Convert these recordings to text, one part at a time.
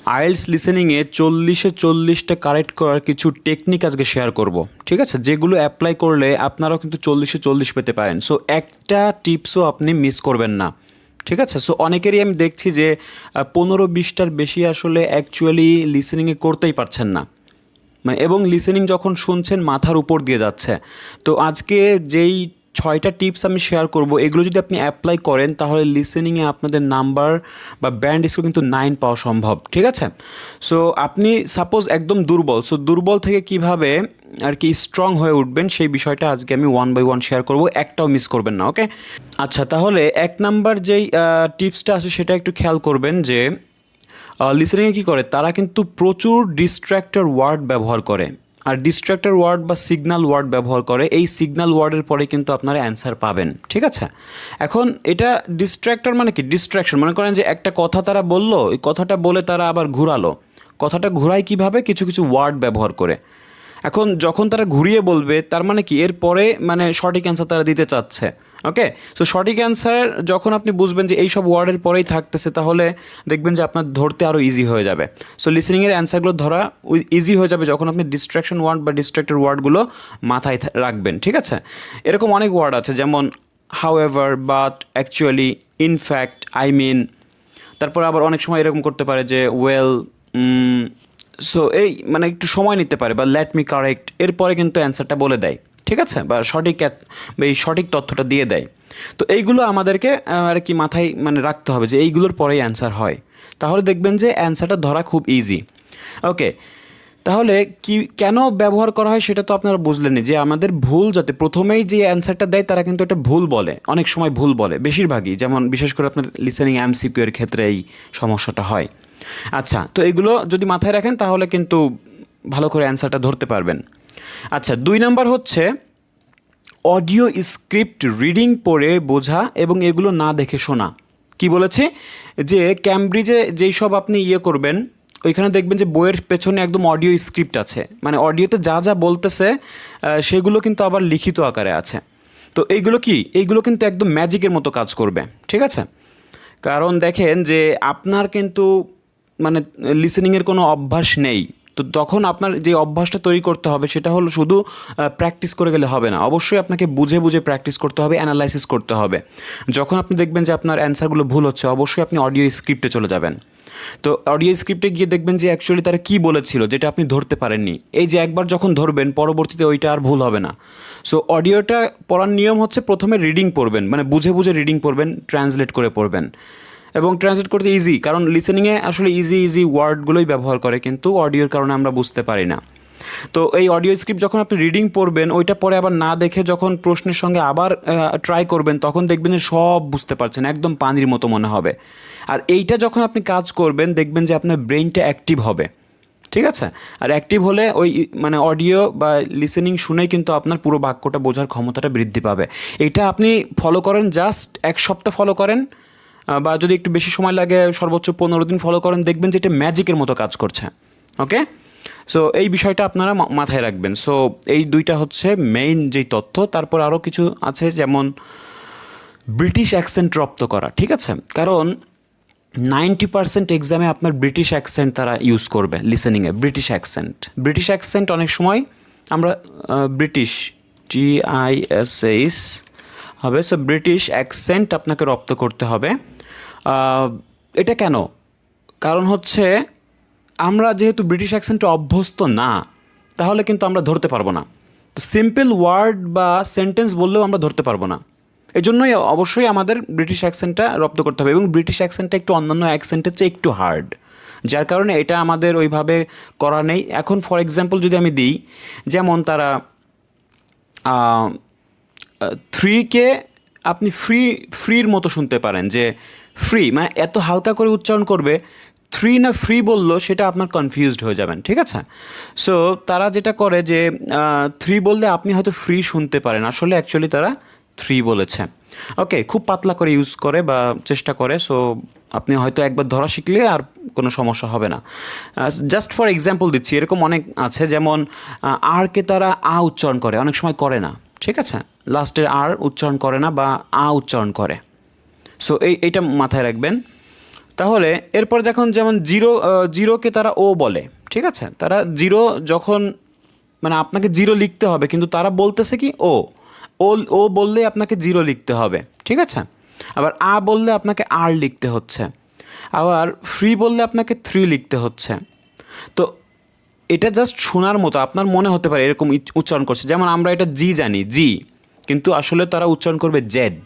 IELTS লিসেনিংয়ে 40-এ 40টা correct করার কিছু technique আজকে শেয়ার করব, ঠিক আছে, যেগুলো অ্যাপ্লাই করলে আপনারাও কিন্তু 40-এ 40 পেতে পারেন। সো একটা টিপসও আপনি মিস করবেন না, ঠিক আছে। সো অনেকেরই আমি দেখছি যে 15-20টার বেশি আসলে অ্যাকচুয়ালি লিসেনিংয়ে করতেই পারছেন না, মানে এবং লিসেনিং যখন শুনছেন মাথার উপর দিয়ে যাচ্ছে। তো আজকে যেই 6টা টিপস আমি শেয়ার করব, এগুলো যদি আপনি অ্যাপ্লাই করেন তাহলে লিসেনিংয়ে আপনাদের নাম্বার বা ব্যান্ড স্কোর কিন্তু 9 পাওয়া সম্ভব, ঠিক আছে। সো আপনি সাপোজ একদম দুর্বল, সো দুর্বল থেকে কিভাবে আর কি স্ট্রং হয়ে উঠবেন সেই বিষয়টা আজকে আমি 1 বাই 1 শেয়ার করব, একটাও মিস করবেন না, ওকে। আচ্ছা, তাহলে 1 নাম্বার যেই টিপসটা আছে সেটা একটু খেয়াল করবেন যে লিসেনিংয়ে কী করে, তারা কিন্তু প্রচুর ডিস্ট্র্যাক্টর ওয়ার্ড ব্যবহার করে। আর ডিস্ট্র্যাক্টর ওয়ার্ড বা সিগন্যাল ওয়ার্ড ব্যবহার করে, এই সিগন্যাল ওয়ার্ডের পরে কিন্তু আপনারা অ্যান্সার পাবেন, ঠিক আছে। এখন এটা ডিস্ট্র্যাক্টর মানে কি, ডিস্ট্র্যাকশন, মনে করেন যে একটা কথা তারা বললো, এই কথাটা বলে তারা আবার ঘুরালো। কথাটা ঘুরায় কিভাবে, কিছু কিছু ওয়ার্ড ব্যবহার করে। এখন যখন তারা ঘুরিয়ে বলবে তার মানে কি, এরপরে মানে সঠিক অ্যান্সার তারা দিতে চাচ্ছে, ওকে। সো সঠিক অ্যান্সার যখন আপনি বুঝবেন যে এই সব ওয়ার্ডের পরেই থাকতেছে, তাহলে দেখবেন যে আপনার ধরতে আরও ইজি হয়ে যাবে। সো লিসেনিংয়ের অ্যান্সারগুলো ধরা ইজি হয়ে যাবে যখন আপনি ডিস্ট্রাকশন ওয়ার্ড বা ডিস্ট্রাক্টেড ওয়ার্ডগুলো মাথায় রাখবেন, ঠিক আছে। এরকম অনেক ওয়ার্ড আছে, যেমন however, but, actually, in fact, I mean. তারপর আবার অনেক সময় এরকম করতে পারে যে ওয়েল, সো এই মানে একটু সময় নিতে পারে, বা লেট মি কারেক্ট, এরপরে কিন্তু অ্যান্সারটা বলে দেয়, ঠিক আছে, বা এই সঠিক তথ্যটা দিয়ে দেয়। তো এইগুলো আমাদেরকে আর কি মাথায় মানে রাখতে হবে যে এইগুলোর পরেই অ্যান্সার হয়, তাহলে দেখবেন যে অ্যান্সারটা ধরা খুব ইজি, ওকে। তাহলে কি কেন ব্যবহার করা হয় সেটা তো আপনারা বুঝলেনই, যে আমাদের ভুল যাতে প্রথমেই যে অ্যান্সারটা দেয় তারা কিন্তু এটা ভুল বলে, অনেক সময় ভুল বলে, বেশিরভাগই, যেমন বিশেষ করে আপনার লিসেনিং এমসিকিউ এর ক্ষেত্রে এই সমস্যাটা হয়। আচ্ছা, তো এগুলো যদি মাথায় রাখেন তাহলে কিন্তু ভালো করে অ্যান্সারটা ধরতে পারবেন। আচ্ছা, 2 নাম্বার হচ্ছে অডিও স্ক্রিপ্ট রিডিং পড়ে বোঝা এবং এগুলো না দেখে শোনা। কি বলেছে, যে ক্যামব্রিজে যেই সব আপনি করবেন, ওইখানে দেখবেন যে বইয়ের পেছনে একদম অডিও স্ক্রিপ্ট আছে, মানে অডিওতে যা যা বলতেছে সেগুলো কিন্তু আবার লিখিত আকারে আছে। তো এইগুলো কিন্তু একদম ম্যাজিকের মতো কাজ করবে, ঠিক আছে। কারণ দেখেন যে আপনার কিন্তু মানে লিসেনিংয়ের কোনো অভ্যাস নেই, তো তখন আপনার যে অভ্যাসটা তৈরি করতে হবে সেটা হলো শুধু প্র্যাকটিস করে গেলে হবে না, অবশ্যই আপনাকে বুঝে বুঝে প্র্যাকটিস করতে হবে, অ্যানালাইসিস করতে হবে। যখন আপনি দেখবেন যে আপনার অ্যান্সারগুলো ভুল হচ্ছে, অবশ্যই আপনি অডিও স্ক্রিপ্টে চলে যাবেন। তো অডিও স্ক্রিপ্টে গিয়ে দেখবেন যে অ্যাকচুয়ালি তারা কী বলেছিল যেটা আপনি ধরতে পারেননি, এই যে একবার যখন ধরবেন পরবর্তীতে ওইটা আর ভুল হবে না। সো অডিওটা পড়ার নিয়ম হচ্ছে প্রথমে রিডিং পড়বেন, মানে বুঝে বুঝে রিডিং পড়বেন, ট্রান্সলেট করে পড়বেন। এবং ট্রান্সলেট করতে ইজি, কারণ লিসেনিংয়ে আসলে ইজি ওয়ার্ডগুলোই ব্যবহার করে, কিন্তু অডিওর কারণে আমরা বুঝতে পারি না। তো এই অডিও স্ক্রিপ্ট যখন আপনি রিডিং পড়বেন, ওইটা পরে আবার না দেখে যখন প্রশ্নের সঙ্গে আবার ট্রাই করবেন, তখন দেখবেন যে সব বুঝতে পারছেন, একদম পানির মতো মনে হবে। আর এইটা যখন আপনি কাজ করবেন দেখবেন যে আপনার ব্রেইনটা অ্যাক্টিভ হবে, ঠিক আছে। আর অ্যাক্টিভ হলে ওই মানে অডিও বা লিসেনিং শুনেই কিন্তু আপনার পুরো বাক্যটা বোঝার ক্ষমতাটা বৃদ্ধি পাবে। এটা আপনি ফলো করেন, জাস্ট 1 সপ্তাহ ফলো করেন, বা যদি একটু বেশি সময় লাগে সর্বোচ্চ 15 দিন ফলো করেন, দেখবেন যে এটা ম্যাজিকের মতো কাজ করছে, ওকে। সো এই বিষয়টা আপনারা মাথায় রাখবেন। সো এই 2টা হচ্ছে মেইন যেই তথ্য। তারপর আরও কিছু আছে, যেমন ব্রিটিশ অ্যাকসেন্ট রপ্ত করা, ঠিক আছে। কারণ 90% এক্সামে আপনার ব্রিটিশ অ্যাকসেন্ট তারা ইউজ করবে লিসেনিংয়ে। ব্রিটিশ অ্যাকসেন্ট অনেক সময় আমরা ব্রিটিশ GISH হবে, সো ব্রিটিশ অ্যাকসেন্ট আপনাকে রপ্ত করতে হবে। এটা কেন, কারণ হচ্ছে আমরা যেহেতু ব্রিটিশ অ্যাকসেন্টে অভ্যস্ত না, তাহলে কিন্তু আমরা ধরতে পারবো না। তো সিম্পল ওয়ার্ড বা সেন্টেন্স বললেও আমরা ধরতে পারবো না। এই জন্যই অবশ্যই আমাদের ব্রিটিশ অ্যাকসেন্টটা রপ্ত করতে হবে, এবং ব্রিটিশ অ্যাকসেন্টটা একটু অন্যান্য অ্যাকসেন্টের চেয়ে একটু হার্ড, যার কারণে এটা আমাদের ওইভাবে করা নেই। এখন ফর এক্সাম্পল যদি আমি দিই, যেমন তারা 3কে আপনি ফ্রির মতো শুনতে পারেন, যে ফ্রি মানে এত হালকা করে উচ্চারণ করবে, 3 না ফ্রি বললো সেটা আপনার কনফিউজড হয়ে যাবেন, ঠিক আছে। সো তারা যেটা করে যে 3 বললে আপনি হয়তো ফ্রি শুনতে পারেন, আসলে অ্যাকচুয়ালি তারা 3 বলেছে, ওকে। খুব পাতলা করে ইউজ করে বা চেষ্টা করে। সো আপনি হয়তো একবার ধরা শিখলে আর কোনো সমস্যা হবে না। জাস্ট ফর এক্সাম্পল দিচ্ছি, এরকম অনেক আছে, যেমন আরকে তারা উচ্চারণ করে, অনেক সময় করে না, ঠিক আছে। লাস্টের আর উচ্চারণ করে না বা উচ্চারণ করে। সো এইটা মাথায় রাখবেন। তাহলে এরপর দেখুন যেমন জিরোকে তারা ও বলে, ঠিক আছে? তারা জিরো যখন মানে আপনাকে জিরো লিখতে হবে কিন্তু তারা বলতেছে কি ও ও ও বললে আপনাকে জিরো লিখতে হবে, ঠিক আছে? আবার বললে আপনাকে আর লিখতে হচ্ছে, আবার ফ্রি বললে আপনাকে থ্রি লিখতে হচ্ছে। তো এটা জাস্ট শোনার মতো, আপনার মনে হতে পারে এরকম উচ্চারণ করছে, যেমন আমরা এটা জি জানি জি, কিন্তু আসলে তারা উচ্চারণ করবে জেড।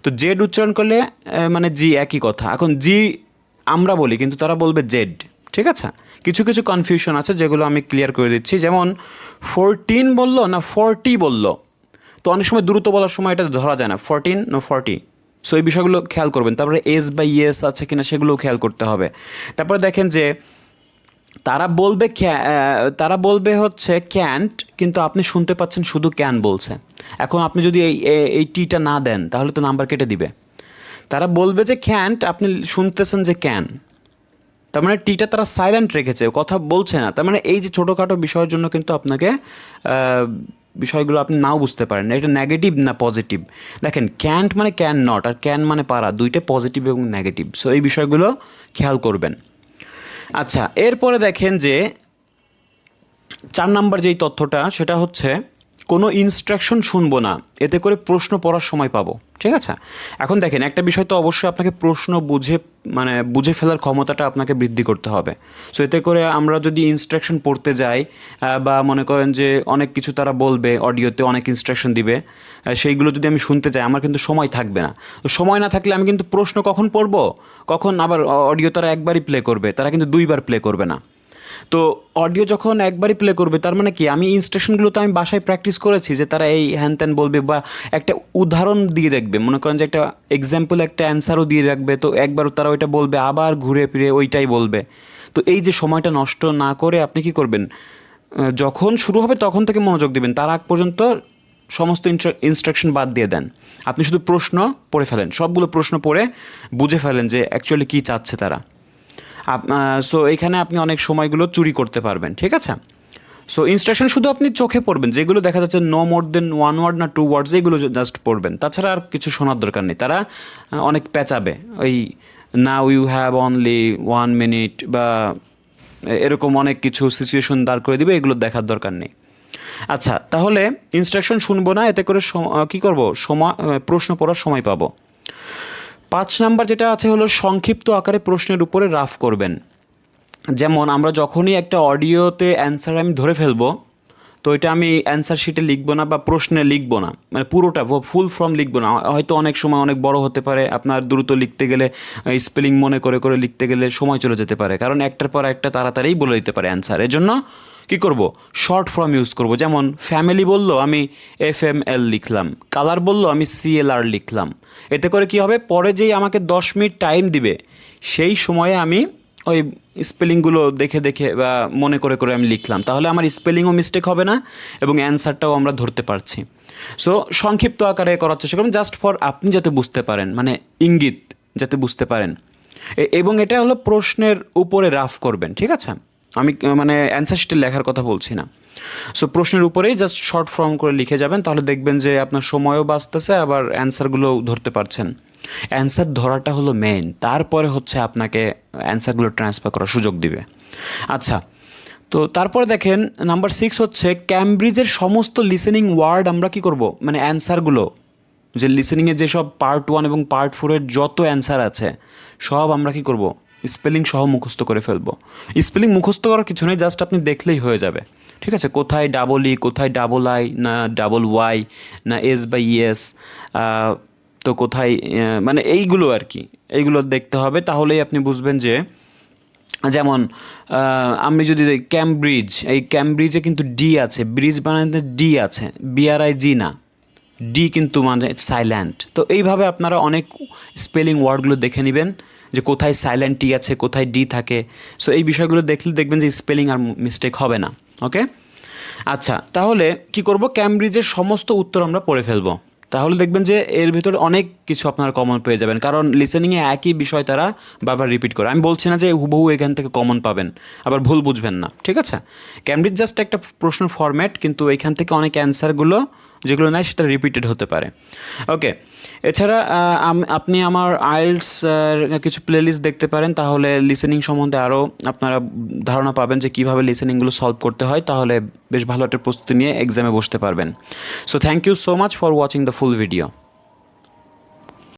তো জেড উচ্চারণ করলে মানে জি একই কথা। এখন জি আমরা বলি কিন্তু তারা বলবে জেড, ঠিক আছে? কিছু কিছু কনফিউশন আছে যেগুলো আমি ক্লিয়ার করে দিচ্ছি, যেমন 14 বললো না 40 বললো, তো অনেক সময় দ্রুত বলার সময় এটা ধরা যায় না, 14 না 40। সো এই বিষয়গুলো খেয়াল করবেন। তারপরে এস বা ইয়েস আছে কিনা সেগুলোও খেয়াল করতে হবে। তারপরে দেখেন যে তারা বলবে হচ্ছে ক্যান্ট, কিন্তু আপনি শুনতে পাচ্ছেন শুধু ক্যান বলছে। এখন আপনি যদি এই টিটা না দেন তাহলে তো নাম্বার কেটে দিবে। তারা বলবে যে ক্যান্ট, আপনি শুনতেছেন যে ক্যান, তার মানে টিটা তারা সাইলেন্ট রেখেছে, কথা বলছে না। তার মানে এই যে ছোটোখাটো বিষয়ের জন্য কিন্তু আপনাকে বিষয়গুলো আপনি নাও বুঝতে পারেন, এটা নেগেটিভ না পজিটিভ। দেখেন ক্যান্ট মানে ক্যান নট, আর ক্যান মানে পারা, দুইটা পজিটিভ এবং নেগেটিভ। সো এই বিষয়গুলো খেয়াল করবেন। আচ্ছা, এরপরে দেখেন যে 4 নাম্বার যেই তথ্যটা সেটা হচ্ছে কোনো ইনস্ট্রাকশন শুনবো না, এতে করে প্রশ্ন পড়ার সময় পাবো, ঠিক আছে? এখন দেখেন একটা বিষয় তো অবশ্যই আপনাকে প্রশ্ন বুঝে ফেলার ক্ষমতাটা আপনাকে বৃদ্ধি করতে হবে। সো এতে করে আমরা যদি ইনস্ট্রাকশন পড়তে যাই বা মনে করেন যে অনেক কিছু তারা বলবে অডিওতে, অনেক ইনস্ট্রাকশন দিবে, সেইগুলো যদি আমি শুনতে চাই আমার কিন্তু সময় থাকবে না। তো সময় না থাকলে আমি কিন্তু প্রশ্ন কখন পড়বো, কখন আবার অডিও তারা একবারই প্লে করবে, তারা কিন্তু দুইবার প্লে করবে না। তো অডিও যখন একবারই প্লে করবে তার মানে কি আমি ইনস্ট্রাকশনগুলো তো আমি বাসায় প্র্যাকটিস করেছি যে তারা এই হ্যান ত্যান বলবে, বা একটা উদাহরণ দিয়ে রাখবে, মনে করেন যে একটা এক্সাম্পল একটা অ্যান্সারও দিয়ে রাখবে, তো একবারও তারা ওইটা বলবে আবার ঘুরে ফিরে ওইটাই বলবে। তো এই যে সময়টা নষ্ট না করে আপনি কি করবেন, যখন শুরু হবে তখন থেকে মনোযোগ দিবেন, তার আগ পর্যন্ত সমস্ত ইনস্ট্রাকশন বাদ দিয়ে দেন। আপনি শুধু প্রশ্ন পড়ে ফেলেন, সবগুলো প্রশ্ন পড়ে বুঝে ফেলেন যে অ্যাকচুয়ালি কী চাচ্ছে তারা। সো এখানে আপনি অনেক সময়গুলো চুরি করতে পারবেন, ঠিক আছে? সো ইনস্ট্রাকশন শুধু আপনি চোখে পড়বেন, যেগুলো দেখা যাচ্ছে নো মোর দেন 1 ওয়ার্ড না 2 ওয়ার্ডস, এগুলো জাস্ট পড়বেন, তাছাড়া আর কিছু শোনার দরকার নেই। তারা অনেক পেঁচাবে, ওই now you have only 1 minute বা এরকম অনেক কিছু সিচুয়েশন দাঁড় করে দিবে, এগুলো দেখার দরকার নেই। আচ্ছা, তাহলে ইনস্ট্রাকশন শুনবো না, এতে করে কী করবো, প্রশ্ন পড়ার সময় পাবো। 5 নাম্বার যেটা আছে হলো সংক্ষিপ্ত আকারে প্রশ্নের উপরে রাফ করবেন। যেমন আমরা যখনই একটা অডিওতে অ্যান্সার আমি ধরে ফেলবো, তো এটা আমি অ্যান্সার শিটে লিখবো না বা প্রশ্নে লিখবো না, মানে পুরোটা ফুল ফর্ম লিখবো না। হয়তো অনেক সময় অনেক বড় হতে পারে, আপনার দ্রুত লিখতে গেলে স্পেলিং মনে করে করে লিখতে গেলে সময় চলে যেতে পারে, কারণ একটার পর একটা তাড়াতাড়িই বলে দিতে পারে অ্যান্সার। এর জন্য কী করব, শর্ট ফর্ম ইউজ করব। যেমন ফ্যামিলি বললো আমি FML লিখলাম, কালার বললো আমি CLR লিখলাম। এতে করে কি হবে, পরে যেই আমাকে 10 মিনিট টাইম দিবে সেই সময়ে আমি ওই স্পেলিংগুলো দেখে দেখে বা মনে করে করে আমি লিখলাম, তাহলে আমার স্পেলিংও মিস্টেক হবে না এবং অ্যান্সারটাও আমরা ধরতে পারছি। সো সংক্ষিপ্ত আকারে করার চেষ্টা করুন, জাস্ট ফর আপনি যাতে বুঝতে পারেন, মানে ইঙ্গিত যাতে বুঝতে পারেন। এবং এটা হলো প্রশ্নের উপরে রাফ করবেন, ঠিক আছে? আমি মানে অ্যান্সার শিটে লেখার কথা বলছি না। সো প্রশ্নের উপরেই জাস্ট শর্ট ফর্ম করে লিখে যাবেন, তাহলে দেখবেন যে আপনার সময়ও বাঁচতেছে, আবার অ্যান্সারগুলোও ধরতে পারছেন। অ্যান্সার ধরাটা হলো মেইন, তারপরে হচ্ছে আপনাকে অ্যান্সারগুলো ট্রান্সফার করার সুযোগ দিবে। আচ্ছা, তো তারপরে দেখেন নাম্বার 6 হচ্ছে ক্যামব্রিজের সমস্ত লিসেনিং ওয়ার্ড আমরা কি করব, মানে অ্যান্সারগুলো, যে লিসেনিংয়ে যেসব পার্ট 1 এবং পার্ট 4-এর যত অ্যান্সার আছে সব আমরা কি করব, স্পেলিং সহ মুখস্থ করে ফেলবো। স্পেলিং মুখস্থ করার কিছু নেই, জাস্ট আপনি দেখলেই হয়ে যাবে, ঠিক আছে? কোথায় ডাবল ই, কোথায় ডাবল আই, না ডাবল ওয়াই, না এস বা ইএস, তো কোথায় মানে এইগুলো আর কি, এইগুলো দেখতে হবে, তাহলেই আপনি বুঝবেন যে, যেমন আমি যদি ক্যামব্রিজ, এই ক্যামব্রিজে কিন্তু ডি আছে, ব্রিজ বানাতে ডি আছে, BRIG না, ডি কিন্তু মানে সাইল্যান্ট। তো এইভাবে আপনারা অনেক স্পেলিং ওয়ার্ডগুলো দেখে নেবেন যে কোথায় সাইল্যান্ট টি আছে, কোথায় ডি থাকে। সো এই বিষয়গুলো দেখলে দেখবেন যে স্পেলিং আর মিস্টেক হবে না। ওকে, আচ্ছা, তাহলে কি করব, ক্যামব্রিজের সমস্ত উত্তর আমরা পড়ে ফেলবো, তাহলে দেখবেন যে এর ভিতরে অনেক কিছু আপনারা কমন পেয়ে যাবেন, কারণ লিসেনিংয়ে একই বিষয় তারা বারবার রিপিট করে। আমি বলছি না যে হুবহু এখান থেকে কমন পাবেন, আবার ভুল বুঝবেন না, ঠিক আছে? ক্যামব্রিজ জাস্ট একটা প্রশ্ন ফরম্যাট, কিন্তু এখান থেকে অনেক অ্যান্সারগুলো যেগুলো নাই সেটা রিপিটেড হতে পারে। ওকে, এছাড়া আপনি আমার আইএলটিএস কিছু প্লেলিস্ট দেখতে পারেন, তাহলে লিসেনিং সম্বন্ধে আরও আপনারা ধারণা পাবেন যে কীভাবে লিসেনিংগুলো সলভ করতে হয়, তাহলে বেশ ভালো একটা প্রস্তুতি নিয়ে এক্সামে বসতে পারবেন। So thank you so much for watching the full video.